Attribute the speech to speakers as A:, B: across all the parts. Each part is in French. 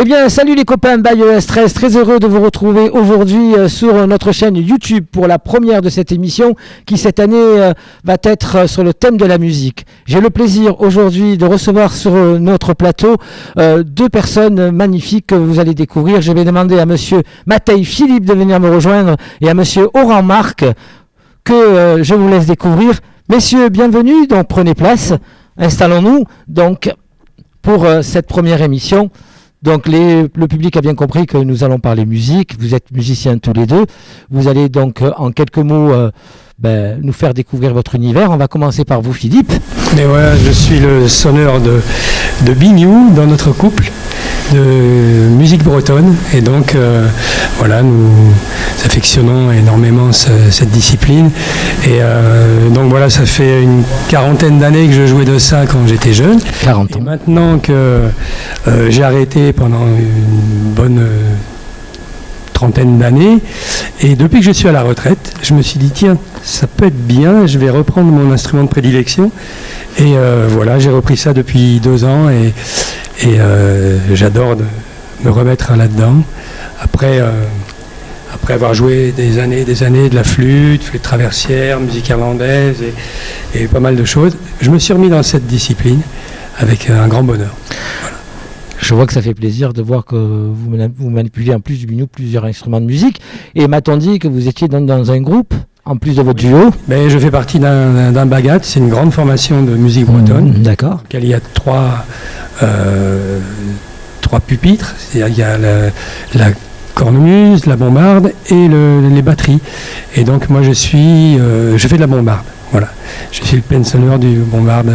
A: Eh bien, salut les copains by ES13, très heureux de vous retrouver aujourd'hui sur notre chaîne YouTube pour la première de cette émission qui cette année va être sur le thème de la musique. J'ai le plaisir aujourd'hui de recevoir sur notre plateau deux personnes magnifiques que vous allez découvrir. Je vais demander à monsieur Matej Philippe de venir me rejoindre et à monsieur Oran Marc que je vous laisse découvrir. Messieurs, bienvenue, donc prenez place, installons-nous donc pour cette première émission. Donc le public a bien compris que nous allons parler musique, vous êtes musiciens tous les deux, vous allez donc en quelques mots nous faire découvrir votre univers. On va commencer par vous Philippe.
B: Mais voilà, je suis le sonneur de Biniou dans notre couple de musique bretonne et donc voilà, nous affectionnons énormément cette discipline et donc voilà, ça fait une quarantaine d'années que je jouais de ça quand j'étais jeune.
A: 40 ans.
B: Et maintenant que j'ai arrêté pendant une bonne trentaine d'années et depuis que je suis à la retraite, je me suis dit tiens, ça peut être bien, je vais reprendre mon instrument de prédilection et voilà, j'ai repris ça depuis 2 ans et j'adore me remettre là-dedans. Après avoir joué des années de la flûte traversière, musique irlandaise et pas mal de choses, je me suis remis dans cette discipline avec un grand bonheur. Voilà.
A: Je vois que ça fait plaisir de voir que vous manipulez en plus du biniou plusieurs instruments de musique. Et m'a-t-on dit que vous étiez dans un groupe en plus de votre duo?
B: Ben, je fais partie d'un bagat, c'est une grande formation de musique bretonne.
A: D'accord.
B: Il y a trois pupitres, c'est-à-dire il y a la cornemuse, la bombarde et les batteries. Et donc moi je fais de la bombarde. Voilà. Je suis le pensionneur du bombarde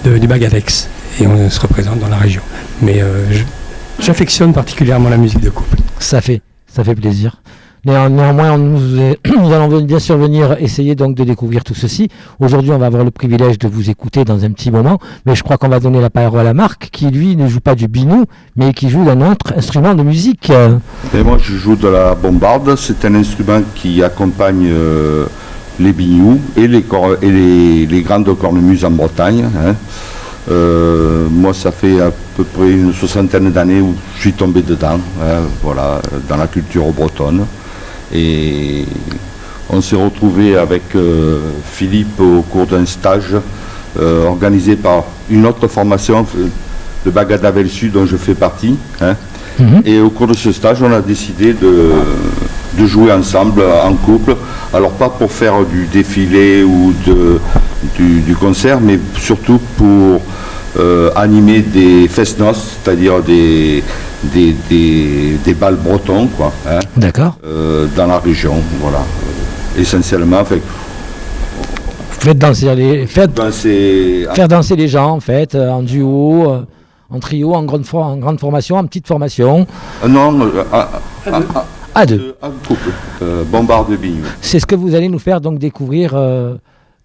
B: du Bagadex et on se représente dans la région. Mais j'affectionne particulièrement la musique de couple.
A: Ça fait plaisir. Néanmoins, nous allons bien sûr venir essayer donc de découvrir tout ceci. Aujourd'hui, on va avoir le privilège de vous écouter dans un petit moment, mais je crois qu'on va donner la parole à Marc, qui lui ne joue pas du biniou, mais qui joue d'un autre instrument de musique.
C: Et moi, je joue de la bombarde. C'est un instrument qui accompagne les binious et les grandes cornemuses en Bretagne. Hein. Moi, ça fait à peu près une 60aine d'années où je suis tombé dedans, hein, voilà, dans la culture bretonne. Et on s'est retrouvé avec Philippe au cours d'un stage organisé par une autre formation, le Bagadavel Sud dont je fais partie. Hein. Et au cours de ce stage, on a décidé de jouer ensemble en couple. Alors pas pour faire du défilé ou du concert, mais surtout pour animer des fest-noces, c'est-à-dire des bals bretons, quoi. Hein,
A: d'accord.
C: Dans la région, voilà. Essentiellement,
A: faire danser les gens, en fait, en duo, en trio, en grande formation, en petite formation.
C: Non,
A: à deux.
C: Un couple, bombarde de biniou.
A: C'est ce que vous allez nous faire donc découvrir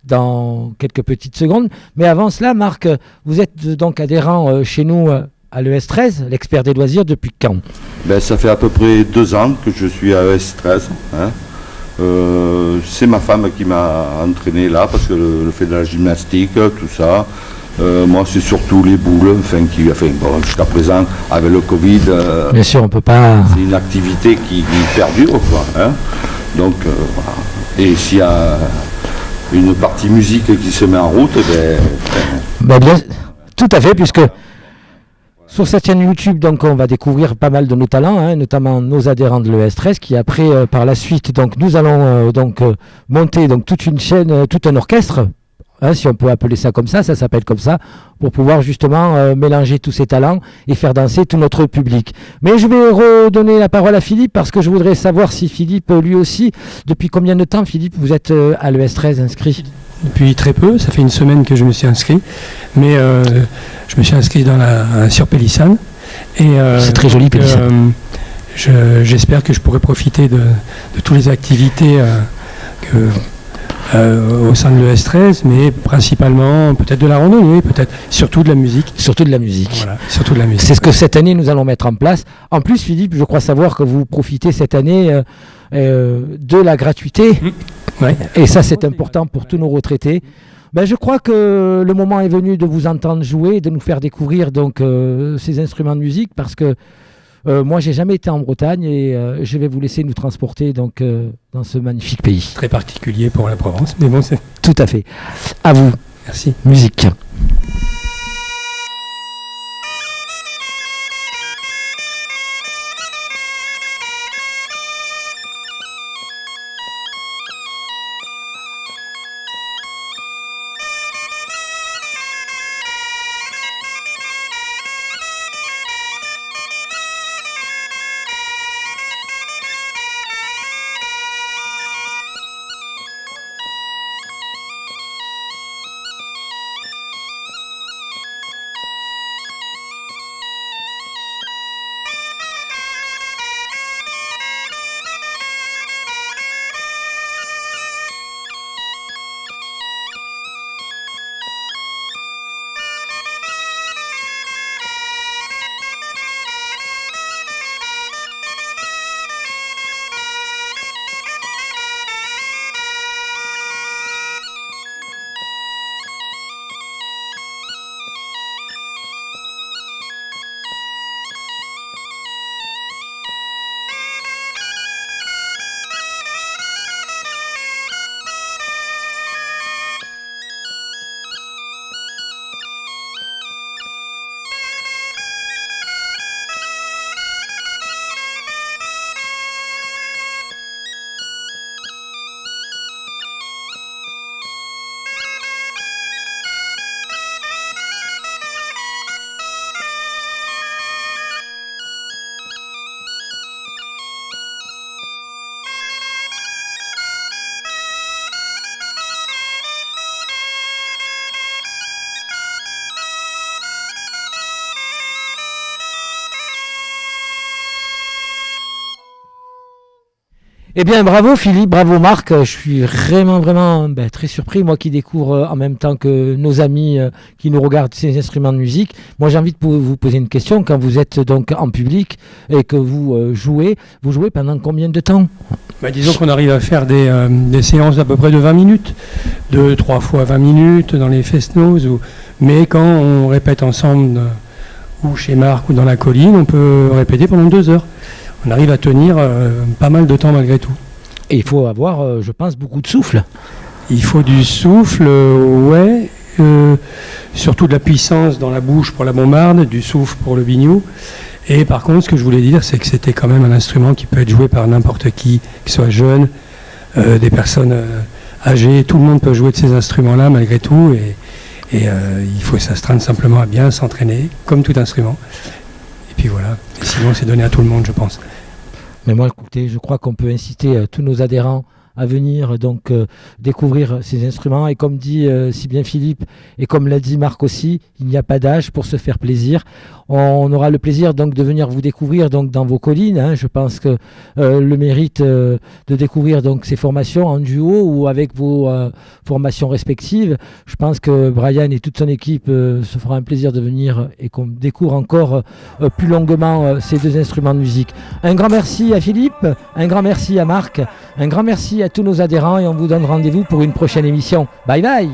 A: dans quelques petites secondes. Mais avant cela, Marc, vous êtes donc adhérent chez nous à l'ES13, l'expert des loisirs, depuis quand?
C: Ça fait à peu près 2 ans que je suis à l'ES13. Hein. C'est ma femme qui m'a entraîné là, parce que le fait de la gymnastique, tout ça. Moi, c'est surtout les boules, jusqu'à présent, avec le Covid,
A: bien sûr, on peut pas.
C: C'est une activité qui perdure, quoi. Hein. Donc, voilà. Et s'il y a une partie musique qui se met en route,
A: bien, tout à fait, puisque sur cette chaîne YouTube, donc, on va découvrir pas mal de nos talents, hein, notamment nos adhérents de l'ES13, qui après, par la suite, donc, nous allons monter donc, toute une chaîne, tout un orchestre. Hein, si on peut appeler ça comme ça s'appelle comme ça, pour pouvoir justement mélanger tous ces talents et faire danser tout notre public. Mais je vais redonner la parole à Philippe, parce que je voudrais savoir si Philippe, lui aussi, depuis combien de temps, Philippe, vous êtes à l'ES13 inscrit?
B: Depuis très peu, ça fait une semaine que je me suis inscrit, mais je me suis inscrit sur Pélissane.
A: C'est très joli, Pélissane.
B: J'espère que je pourrai profiter de toutes les activités au sein de l'ES13, mais principalement peut-être de la randonnée, peut-être surtout de la musique.
A: Surtout de la musique.
B: Voilà, surtout de la musique.
A: C'est ce que cette année nous allons mettre en place. En plus, Philippe, je crois savoir que vous profitez cette année de la gratuité.
B: Ouais.
A: Et ça, c'est important pour tous nos retraités. Je crois que le moment est venu de vous entendre jouer, de nous faire découvrir donc ces instruments de musique, parce que Moi, j'ai jamais été en Bretagne et je vais vous laisser nous transporter donc dans ce magnifique pays.
B: Très particulier pour la Provence, mais bon, c'est...
A: Tout à fait. À vous.
B: Merci.
A: Musique. Eh bien, bravo Philippe, bravo Marc. Je suis vraiment très surpris, moi qui découvre en même temps que nos amis qui nous regardent ces instruments de musique. Moi, j'ai envie de vous poser une question. Quand vous êtes donc en public et que vous jouez pendant combien de temps ?
B: Disons qu'on arrive à faire des séances d'à peu près de 20 minutes, 2-3 fois 20 minutes dans les fest-noz. Mais quand on répète ensemble, ou chez Marc ou dans la colline, on peut répéter pendant 2 heures. On arrive à tenir pas mal de temps malgré tout.
A: Et il faut avoir, je pense, beaucoup de souffle.
B: Il faut du souffle, ouais. Surtout de la puissance dans la bouche pour la bombarde, du souffle pour le biniou. Et par contre, ce que je voulais dire, c'est que c'était quand même un instrument qui peut être joué par n'importe qui soit jeune, des personnes âgées. Tout le monde peut jouer de ces instruments-là malgré tout. Et il faut s'astreindre simplement à bien s'entraîner, comme tout instrument. Et puis voilà. Et sinon, c'est donné à tout le monde, je pense.
A: Mais moi, écoutez, je crois qu'on peut inciter tous nos adhérents à venir donc découvrir ces instruments. Et comme dit si bien Philippe, et comme l'a dit Marc aussi, il n'y a pas d'âge pour se faire plaisir. On aura le plaisir donc de venir vous découvrir donc dans vos collines. Hein. Je pense que le mérite de découvrir donc ces formations en duo ou avec vos formations respectives. Je pense que Brian et toute son équipe se fera un plaisir de venir et qu'on découvre encore plus longuement ces deux instruments de musique. Un grand merci à Philippe, un grand merci à Marc, un grand merci à tous nos adhérents et on vous donne rendez-vous pour une prochaine émission. Bye bye!